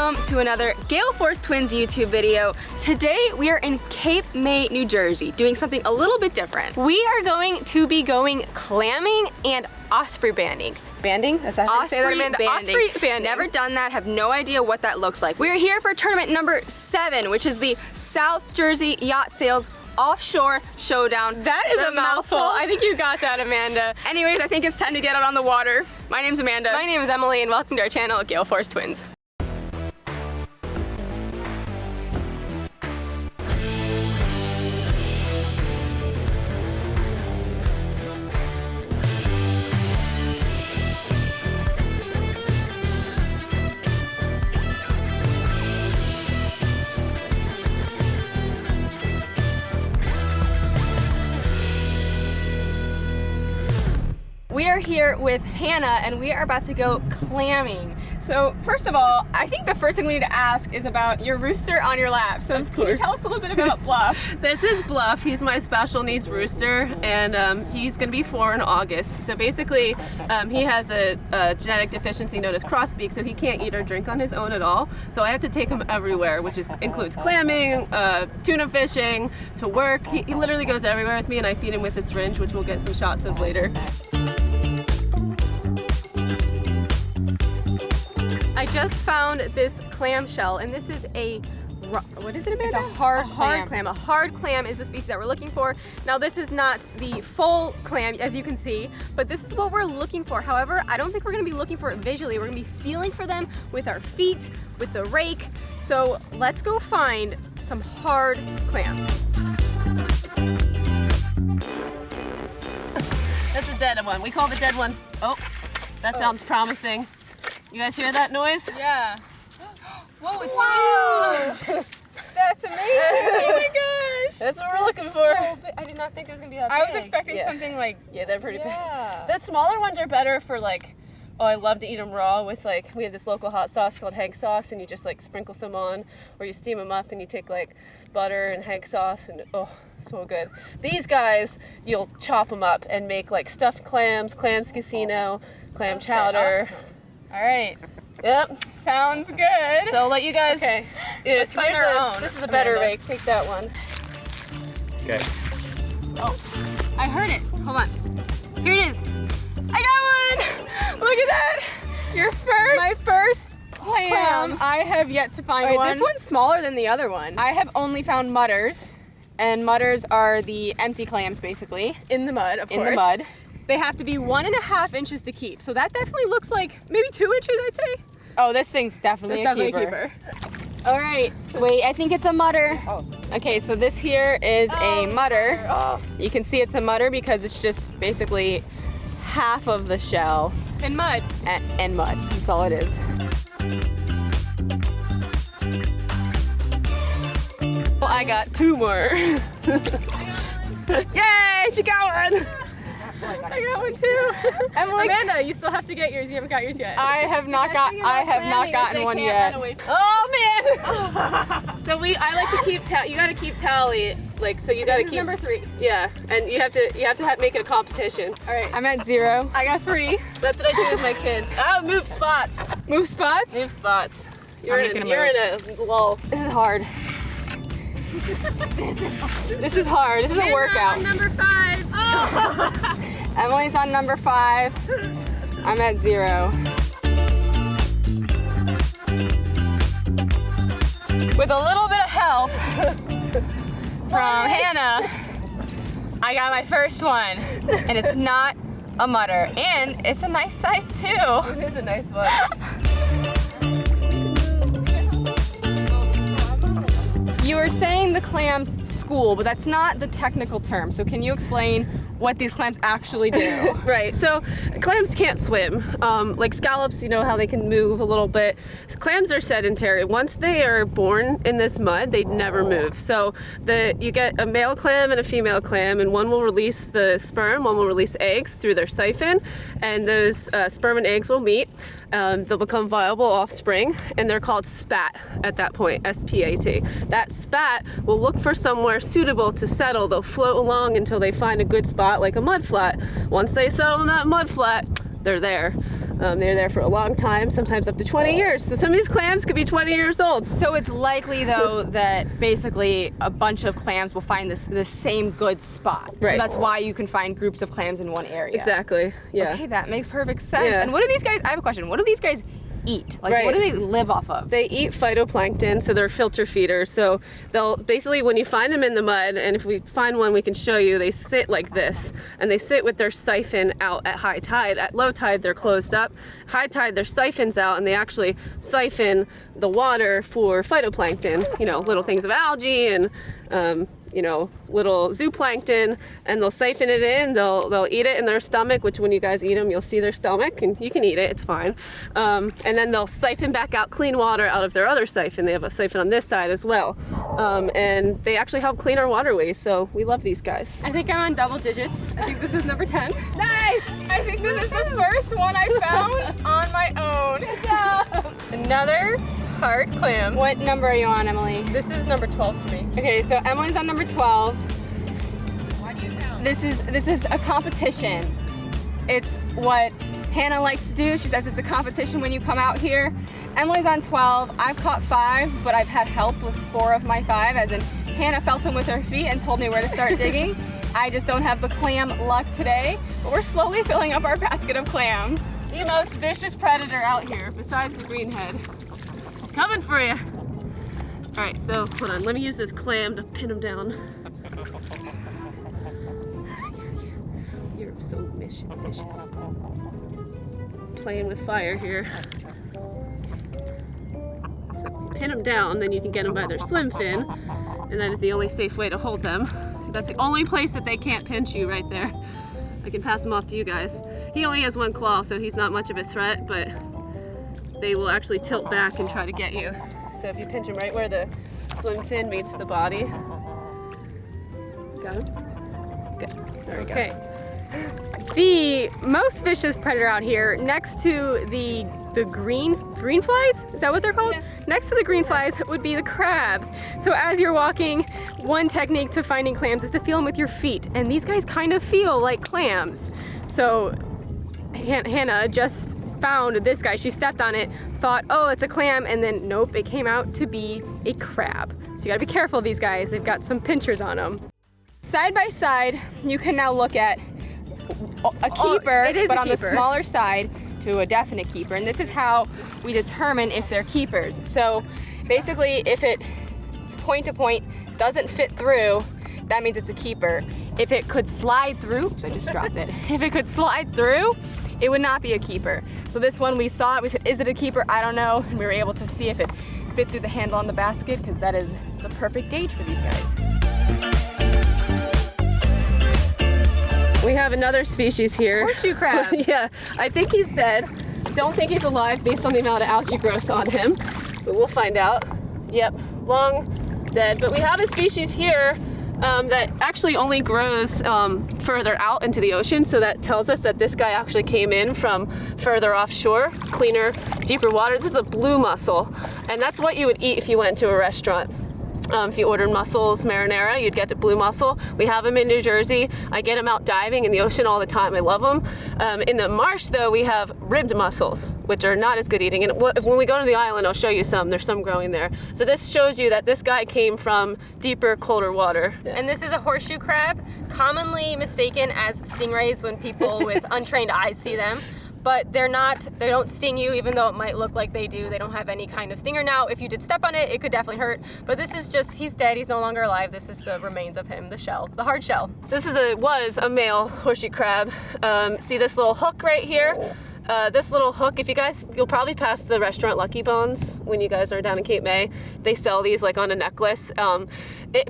welcome to another Gale Force Twins YouTube video. Today we are in Cape May, New Jersey, doing something a little bit different. We are going to be going clamming and osprey banding. Banding? Is that how you say that, Amanda? Banding. Osprey banding. Never done that, have no idea what that looks like. We're here for tournament number 7, which is the South Jersey Yacht Sales Offshore Showdown. That is a mouthful. I think you got that, Amanda. Anyways, I think it's time to get out on the water. My name's Amanda. My name is Emily, and welcome to our channel, Gale Force Twins. We are here with Hannah and we are about to go clamming. So first of all, I think the first thing we need to ask is about your rooster on your lap. So can you tell us a little bit about Bluff? This is Bluff. He's my special needs rooster, and he's going to be 4 in August. So basically, he has a genetic deficiency known as crossbeak, so he can't eat or drink on his own at all. So I have to take him everywhere, which includes clamming, tuna fishing, to work. He literally goes everywhere with me, and I feed him with a syringe, which we'll get some shots of later. I just found this clam shell, and this is a, what is it, Amanda? It's a hard clam. A hard clam is the species that we're looking for. Now this is not the full clam, as you can see, but this is what we're looking for. However, I don't think we're gonna be looking for it visually. We're gonna be feeling for them with our feet, with the rake. So let's go find some hard clams. That's a dead one. We call the dead ones. Oh, that sounds promising. You guys hear that noise? Yeah. Whoa, it's huge! That's amazing! Oh my gosh! That's what we're looking for. So big. I did not think it was gonna be that big. I was expecting something like... Yeah, they're pretty big. Yeah. The smaller ones are better for like, oh, I love to eat them raw with like, we have this local hot sauce called Hank sauce, and you just like sprinkle some on, or you steam them up and you take like butter and Hank sauce, and oh, so good. These guys, you'll chop them up and make like stuffed clams, clams casino, clam chowder. Awesome. All right. Yep. Sounds good. So I'll let you guys. Okay. Let's find our own. This is a better Amanda. rake. Take that one. Okay. Oh, I heard it. Hold on. Here it is. I got one. Look at that. Your first. My first clam. I have yet to find one. This one's smaller than the other one. I have only found mudders, and mudders are the empty clams, basically. In the mud, of course. In the mud. They have to be 1.5 inches to keep. So that definitely looks like maybe 2 inches, I'd say. Oh, this thing's definitely, That's a keeper. All right, wait, I think it's a mudder. Oh. Okay, so this here is a mudder. Oh. You can see it's a mudder because it's just basically half of the shell And mud. and mud. That's all it is. Well, I got 2 more. Yay! She got one. I got one too. Emily, Amanda, you still have to get yours. You haven't got yours yet. I have not gotten one yet. Oh man! So I like to keep you gotta keep tally, like, so you gotta This is keep number 3. Yeah, and you have to make it a competition. All right. I'm at 0. I got 3. That's what I do with my kids. Oh, move spots. Move spots? Move spots. You're making a in a lull. This is hard. This is hard. This is a workout. Number 5. Oh. Emily's on number 5. I'm at 0. With a little bit of help from Hannah, I got my first one. And it's not a mudder. And it's a nice size too. It is a nice one. You were saying the clams school, but that's not the technical term. So can you explain what these clams actually do? Right, so clams can't swim. Like scallops, you know how they can move a little bit. Clams are sedentary. Once they are born in this mud, they never move. So you get a male clam and a female clam, and one will release the sperm, one will release eggs through their siphon, and those sperm and eggs will meet. They'll become viable offspring, and they're called spat at that point, S-P-A-T. That spat will look for somewhere suitable to settle. They'll float along until they find a good spot like a mud flat. Once they settle in that mud flat, they're there. They're there for a long time, sometimes up to 20 years. So some of these clams could be 20 years old. So it's likely though that basically a bunch of clams will find this same good spot. Right. So that's why you can find groups of clams in one area. Exactly, yeah. Okay, that makes perfect sense. Yeah. And what do these guys, I have a question, what do these guys eat? Like, Right. what do they live off of? They eat phytoplankton, so they're filter feeders. So they'll basically, when you find them in the mud, and if we find one we can show you, they sit like this, and they sit with their siphon out at high tide. At low tide they're closed up. High tide their siphon's out, and they actually siphon the water for phytoplankton, you know, little things of algae and you know, little zooplankton, and they'll siphon it in, they'll eat it in their stomach, which when you guys eat them, you'll see their stomach, and you can eat it, it's fine. And then they'll siphon back out clean water out of their other siphon. They have a siphon on this side as well. And they actually help clean our waterways, so we love these guys. I think I'm on double digits. I think this is number 10. Nice! I think this is the first one I found on my own. Another heart clam. What number are you on, Emily? This is number 12 for me. Okay, so Emily's on number 12. This is a competition. It's what Hannah likes to do. She says it's a competition when you come out here. Emily's on 12. I've caught 5, but I've had help with 4 of my 5, as in Hannah felt them with her feet and told me where to start digging. I just don't have the clam luck today, but we're slowly filling up our basket of clams. The most vicious predator out here, besides the greenhead. He's coming for you. All right, so hold on. Let me use this clam to pin him down. You're so vicious. Playing with fire here. So if you pin them down, then you can get them by their swim fin, and that is the only safe way to hold them. That's the only place that they can't pinch you, right there. I can pass him off to you guys. He only has 1 claw, so he's not much of a threat, but they will actually tilt back and try to get you. So if you pinch him right where the swim fin meets the body. Got him? Good. There we go. Okay. The most vicious predator out here, next to the green flies, is that what they're called? Yeah. Next to the green flies would be the crabs. So as you're walking, one technique to finding clams is to feel them with your feet, and these guys kind of feel like clams. So Hannah just found this guy. She stepped on it, thought, oh, it's a clam, and then nope, it came out to be a crab. So you gotta be careful of these guys. They've got some pinchers on them. Side by side, you can now look at a keeper, it is but a on the keeper. smaller side to a definite keeper. And this is how we determine if they're keepers. So basically, if it's point to point, doesn't fit through, that means it's a keeper. If it could slide through, oops, I just dropped it. If it could slide through, it would not be a keeper. So this one, we saw it, we said, is it a keeper? I don't know. And we were able to see if it fit through the handle on the basket, because that is the perfect gauge for these guys. We have another species here. Horseshoe crab. Yeah, I think he's dead. Don't think he's alive based on the amount of algae growth on him, but we'll find out. Yep, long dead. But we have a species here that actually only grows further out into the ocean, so that tells us that this guy actually came in from further offshore, cleaner, deeper water. This is a blue mussel, and that's what you would eat if you went to a restaurant. If you ordered mussels marinara, you'd get the blue mussel. We have them in New Jersey. I get them out diving in the ocean all the time. I love them. In the marsh, though, we have ribbed mussels, which are not as good eating. And when we go to the island, I'll show you some. There's some growing there. So this shows you that this guy came from deeper, colder water. And this is a horseshoe crab, commonly mistaken as stingrays when people with untrained eyes see them. But they don't sting you, even though it might look like they do. They don't have any kind of stinger. Now, if you did step on it, it could definitely hurt. But this is just, he's dead, he's no longer alive. This is the remains of him, the shell, the hard shell. So this was a male horseshoe crab. See this little hook right here? This little hook, you'll probably pass the restaurant Lucky Bones when you guys are down in Cape May. They sell these like on a necklace.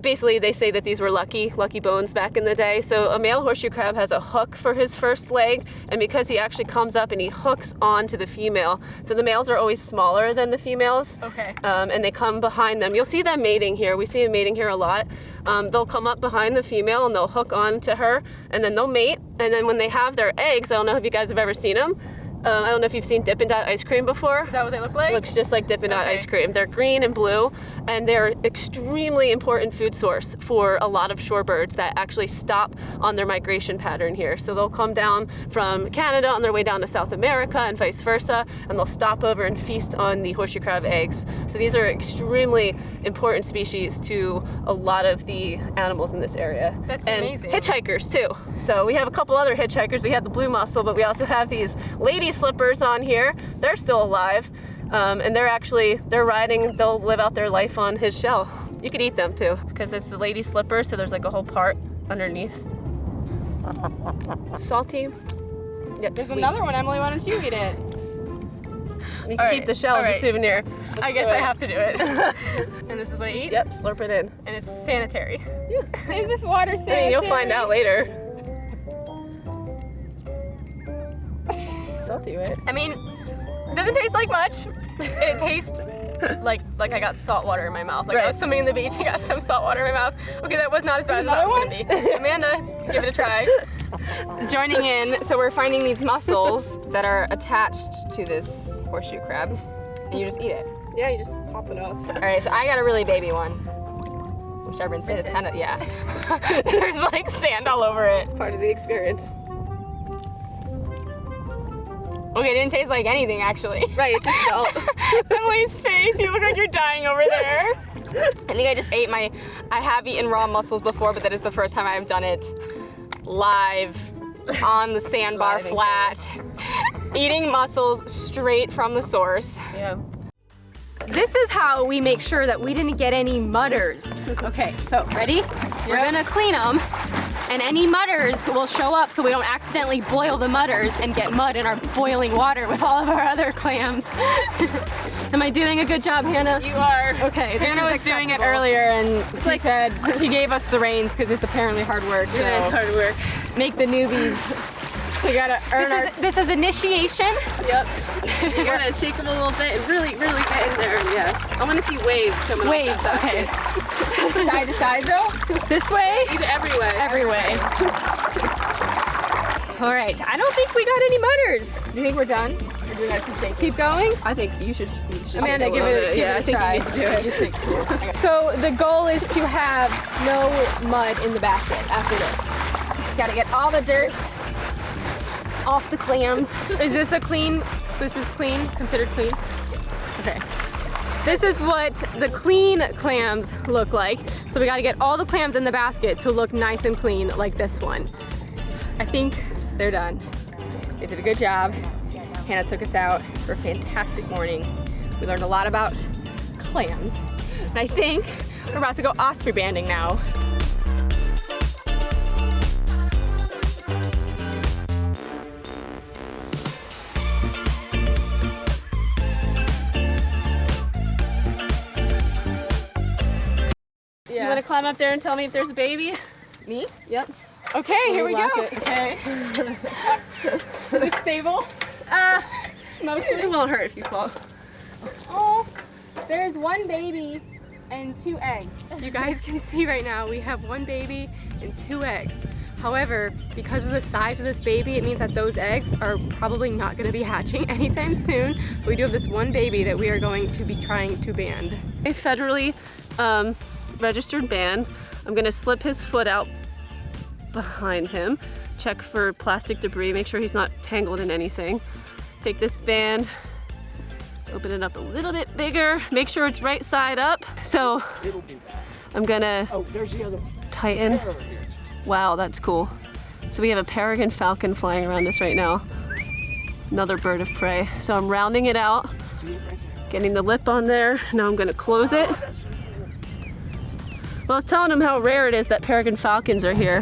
Basically, they say that these were lucky bones back in the day. So a male horseshoe crab has a hook for his first leg, and because he actually comes up and he hooks onto the female. So the males are always smaller than the females. Okay. And they come behind them. You'll see them mating here. We see them mating here a lot. They'll come up behind the female and they'll hook on to her, and then they'll mate. And then when they have their eggs, I don't know if you guys have ever seen them, I don't know if you've seen Dippin' Dot ice cream before. Is that what they look like? Looks just like Dippin' Dot ice cream. They're green and blue, and they're extremely important food source for a lot of shorebirds that actually stop on their migration pattern here. So they'll come down from Canada on their way down to South America and vice versa, and they'll stop over and feast on the horseshoe crab eggs. So these are extremely important species to a lot of the animals in this area. That's and amazing. Hitchhikers too. So we have a couple other hitchhikers. We have the blue mussel, but we also have these lady slippers on here. They're still alive, and they're riding. They'll live out their life on his shell. You could eat them too, because it's the lady slipper, so there's like a whole part underneath. Salty, yet There's sweet. another one, Emily. Why don't you eat it? You can keep the shell as a souvenir. I guess I have to do it. And this is what I eat? Yep, slurp it in. And it's sanitary. Yeah. Is this water sanitary? I mean, you'll find out later. Salty, right? I mean, it doesn't taste like much. It tastes like I got salt water in my mouth. Like I was swimming in the beach, I got some salt water in my mouth. Okay, that was not as bad as I thought it was gonna be. Amanda, give it a try. Joining in, so we're finding these mussels that are attached to this horseshoe crab, and you just eat it. Yeah, you just pop it off. All right, so I got a really baby one, which everyone said it's kind of, yeah. There's like sand all over it. It's part of the experience. Okay, it didn't taste like anything actually. Right, it's just salt. Emily's face, you look like you're dying over there. I think I just ate I have eaten raw mussels before, but that is the first time I've done it live on the sandbar flat. Eating mussels straight from the source. Yeah. This is how we make sure that we didn't get any mudders. Okay, so ready? We're gonna clean them, and any mudders will show up so we don't accidentally boil the mudders and get mud in our boiling water with all of our other clams. Am I doing a good job, Hannah? You are. Okay. Hannah was doing it earlier, and she said she gave us the reins because it's apparently hard work. So Yeah, it's hard work. make the newbies. We gotta earn our. This is initiation. Yep. You gotta shake them a little bit and really, really get in there. Yeah. I want to see waves coming. Waves, off that okay. basket. Side to side though? This way? Either every way. Every way. All right, I don't think we got any mudders. Do you think we're done? Or do we gotta keep shaking? Keep going. I think you should. Amanda, give it Yeah, a I think try. you need to do it. So the goal is to have no mud in the basket after this. Gotta get all the dirt off the clams. Is this a clean? This is clean, considered clean? Okay. This is what the clean clams look like. So we gotta get all the clams in the basket to look nice and clean like this one. I think they're done. They did a good job. Hannah took us out for a fantastic morning. We learned a lot about clams. And I think we're about to go osprey banding now. You want to climb up there and tell me if there's a baby? Me? Yep. Okay, here we go. Lock it. Okay. Is it stable? It won't hurt if you fall. Oh, there's one baby and 2 eggs. You guys can see right now we have one baby and 2 eggs. However, because of the size of this baby, it means that those eggs are probably not going to be hatching anytime soon. But we do have this one baby that we are going to be trying to band. A federally registered band. I'm gonna slip his foot out behind him, check for plastic debris, make sure he's not tangled in anything. Take this band, open it up a little bit bigger, make sure it's right side up. So I'm gonna tighten. Wow, that's cool. So we have a peregrine falcon flying around us right now. Another bird of prey. So I'm rounding it out, getting the lip on there. Now I'm gonna close it. Well, I was telling him how rare it is that peregrine falcons are here.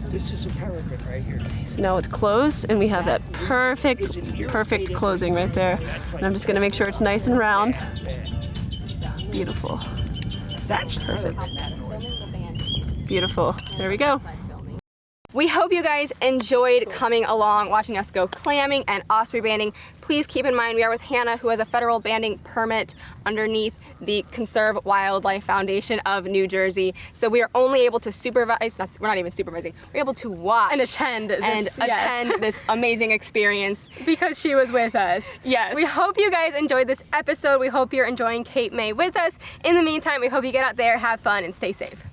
This is a peregrine right here. So now it's closed and we have that perfect closing right there. And I'm just gonna make sure it's nice and round. Beautiful. That's Perfect. Beautiful. There we go. We hope you guys enjoyed coming along, watching us go clamming and osprey banding. Please keep in mind we are with Hannah, who has a federal banding permit underneath the Conserve Wildlife Foundation of New Jersey. So we are only able to supervise, we're not even supervising, we're able to watch And attend this amazing experience. because she was with us. Yes. We hope you guys enjoyed this episode. We hope you're enjoying Cape May with us. In the meantime, we hope you get out there, have fun, and stay safe.